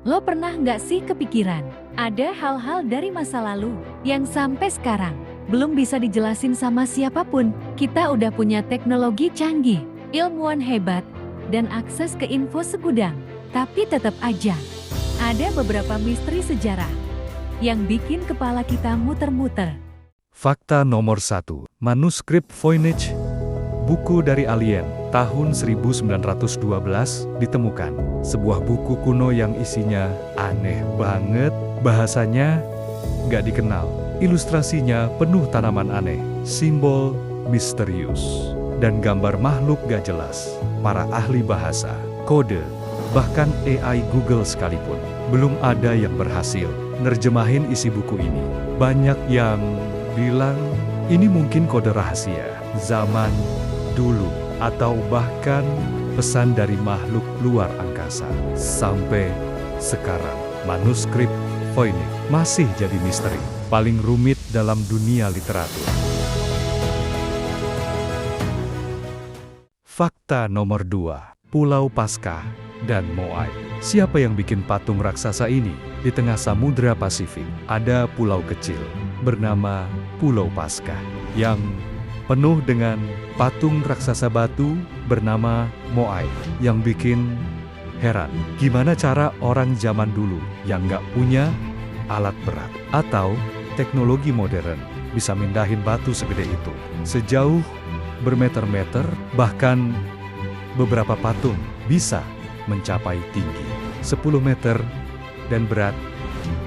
Lo pernah nggak sih kepikiran, ada hal-hal dari masa lalu yang sampai sekarang belum bisa dijelasin sama siapapun? Kita udah punya teknologi canggih, ilmuwan hebat, dan akses ke info segudang. Tapi tetap aja, ada beberapa misteri sejarah yang bikin kepala kita muter-muter. Fakta nomor 1. Manuskrip Voynich, buku dari alien, tahun 1912 ditemukan. Sebuah buku kuno yang isinya aneh banget, bahasanya nggak dikenal. Ilustrasinya penuh tanaman aneh, simbol misterius, dan gambar makhluk gak jelas. Para ahli bahasa, kode, bahkan AI Google sekalipun, belum ada yang berhasil nerjemahin isi buku ini. Banyak yang bilang ini mungkin kode rahasia zaman dulu, atau bahkan pesan dari makhluk luar angkasa. Sampai sekarang, manuskrip Voynich masih jadi misteri paling rumit dalam dunia literatur. Fakta nomor 2. Pulau Paskah dan Moai. Siapa yang bikin patung raksasa ini? Di tengah Samudra Pasifik, ada pulau kecil bernama Pulau Paskah yang penuh dengan patung raksasa batu bernama Moai. Yang bikin heran, gimana cara orang zaman dulu yang nggak punya alat berat atau teknologi modern bisa mindahin batu segede itu, sejauh bermeter-meter, bahkan beberapa patung bisa mencapai tinggi 10 meter dan berat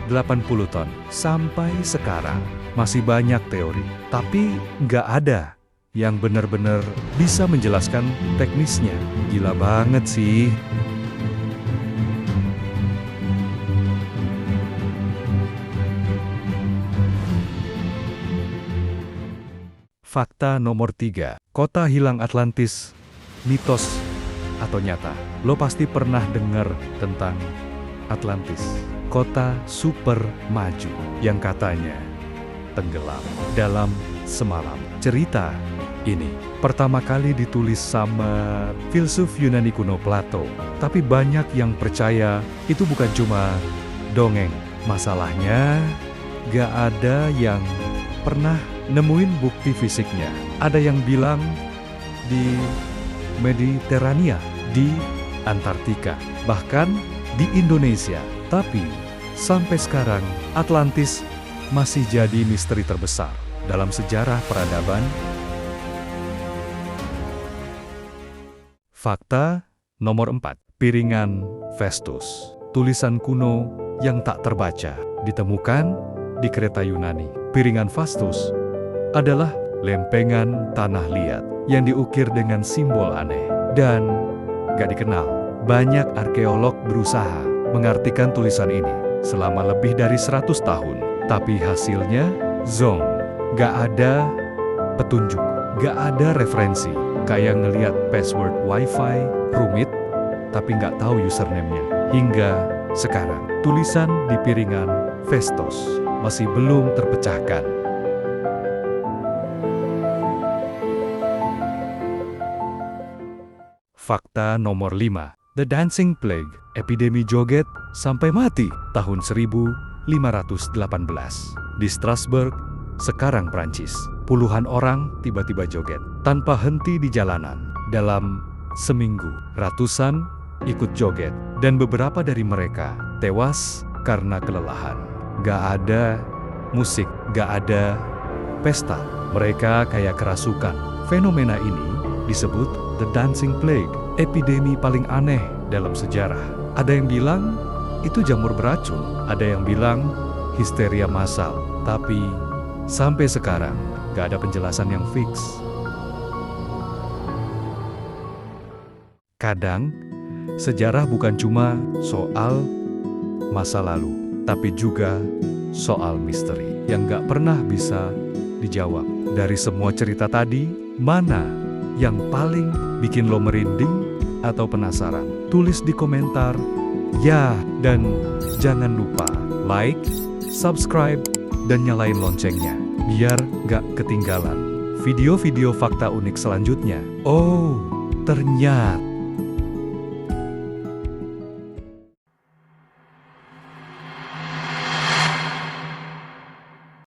80 ton. Sampai sekarang masih banyak teori, tapi nggak ada yang benar-benar bisa menjelaskan teknisnya. Gila banget sih. Fakta nomor 3. Kota hilang Atlantis, mitos atau nyata? Lo pasti pernah dengar tentang Atlantis, kota super maju yang katanya tenggelam dalam semalam. Cerita ini pertama kali ditulis sama filsuf Yunani kuno Plato, tapi banyak yang percaya itu bukan cuma dongeng. Masalahnya, gak ada yang pernah nemuin bukti fisiknya. Ada yang bilang di Mediterania, di Antartika, bahkan di Indonesia. Tapi sampai sekarang Atlantis masih jadi misteri terbesar dalam sejarah peradaban. Fakta nomor 4. Piringan Festus, tulisan kuno yang tak terbaca, ditemukan di kereta Yunani. Piringan Festus adalah lempengan tanah liat yang diukir dengan simbol aneh dan gak dikenal. Banyak arkeolog berusaha mengartikan tulisan ini selama lebih dari 100 tahun, tapi hasilnya zonk. Gak ada petunjuk, gak ada referensi. Kayak ngeliat password wifi rumit, tapi gak tahu username-nya. Hingga sekarang, tulisan di piringan Festus masih belum terpecahkan. Fakta nomor 5. The Dancing Plague, epidemi joget sampai mati tahun 1518. Di Strasbourg, sekarang Prancis, puluhan orang tiba-tiba joget tanpa henti di jalanan. Dalam seminggu, ratusan ikut joget dan beberapa dari mereka tewas karena kelelahan. Gak ada musik, gak ada pesta. Mereka kayak kerasukan. Fenomena ini disebut The Dancing Plague, epidemi paling aneh dalam sejarah. Ada yang bilang itu jamur beracun, ada yang bilang histeria massal, tapi sampai sekarang gak ada penjelasan yang fix. Kadang, sejarah bukan cuma soal masa lalu, tapi juga soal misteri yang gak pernah bisa dijawab. Dari semua cerita tadi, mana yang paling bikin lo merinding atau penasaran? Tulis di komentar ya, dan jangan lupa like, subscribe, dan nyalain loncengnya biar gak ketinggalan video-video fakta unik selanjutnya. Oh, ternyata